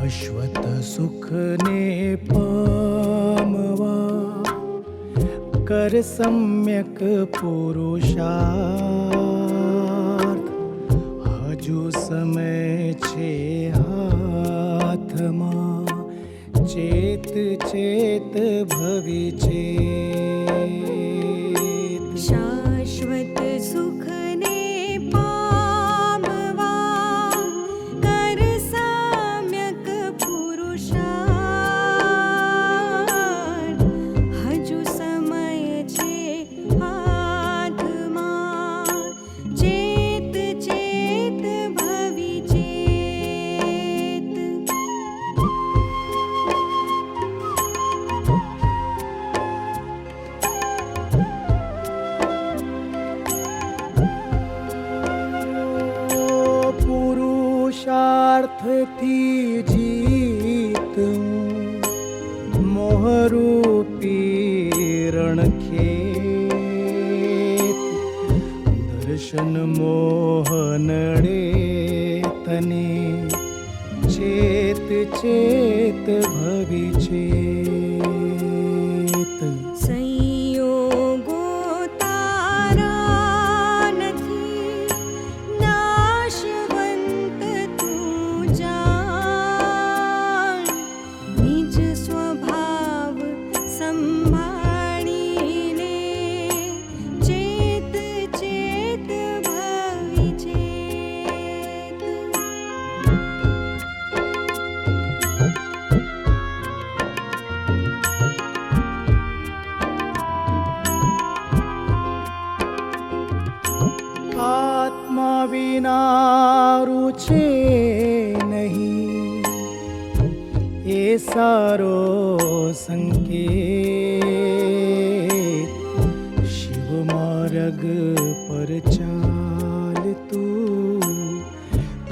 શાશ્વત સુખને પામવા કર સમ્યક પુરુષાર્થ. હજુ સમય છે હાથમાં, ચેત ચેત ભવિ ચેત. શાશ્વત સુખને પામવા કર સમ્યક પુરુષાર્થ. હજુ સમય છે હાથમાં, ચેત ચેત ભવિ ચેત. પુરુષાર્થથી જીતવું મોહરૂપી રણખેત. દર્શન મોહનડે તને, ચેત ચેત ભવિ ચેત. સંયોગો તારા નથી, નાશવંત તું જાણ. નિજ સ્વભાવ સંભાળીને, ચેત ચેત ભવિ ચેત. આત્મા વિનારું છે નહીં, એ સારો સંકેત. શિવ માર્ગ પર ચાલતું,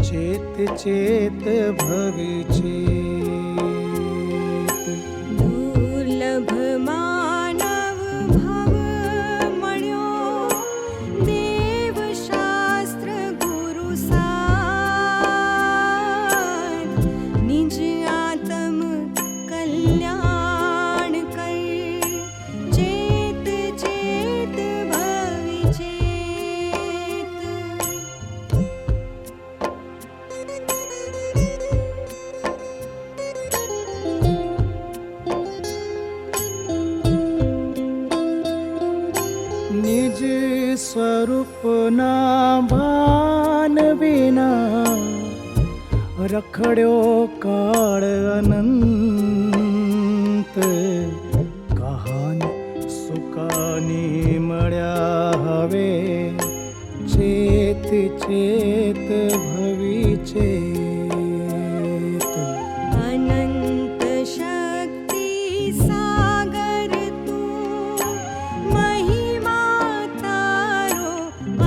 ચેત ચેત ભવિ ચેત. દુર્લભ માનવ ભવ મળ્યો, દેવ શાસ્ત્ર ગુરુ સાથ. નિજ આત્મ કલ્યાણ કર, ચેત ચેત ભવિ ચેત. નિજ સ્વરૂપના ભાન વિના રખડ્યો કાળ અનંત. કહાન સુકાની મળ્યા હવે, ચેત ચેત ભવિ ચેત. અનંત શક્તિ સાગર તું, મહિમા તારો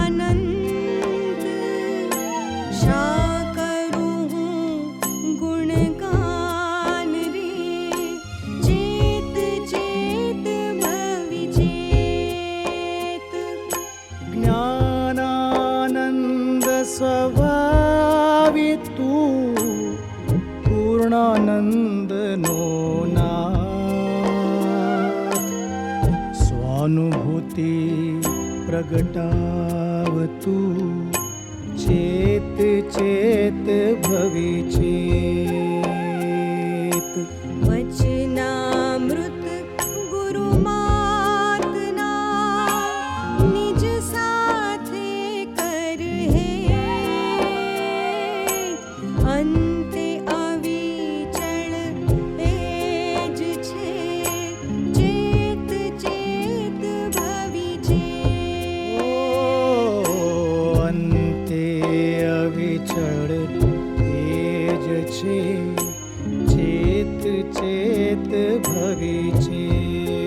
અનંત. શા કરું હું ગુણગાન રે, ચેત ચેત ભવિ ચેત. જ્ઞાનાનંદ સ્વભાવી તું, પૂર્ણાનંદનો નાથ. સ્વાનુભૂતિ પ્રગટાવતું, ચેત ચેત ભવિ ચેત. વચનામૃત ગુરુ માતના, નિજ સાથે કર હેત. અંતે અવિચળ એ જ છે, ચેત ચેત ભવિ ચેત. અંતે અવિચળ એ જ છે, ચેત ચેત ભવિ ચેત.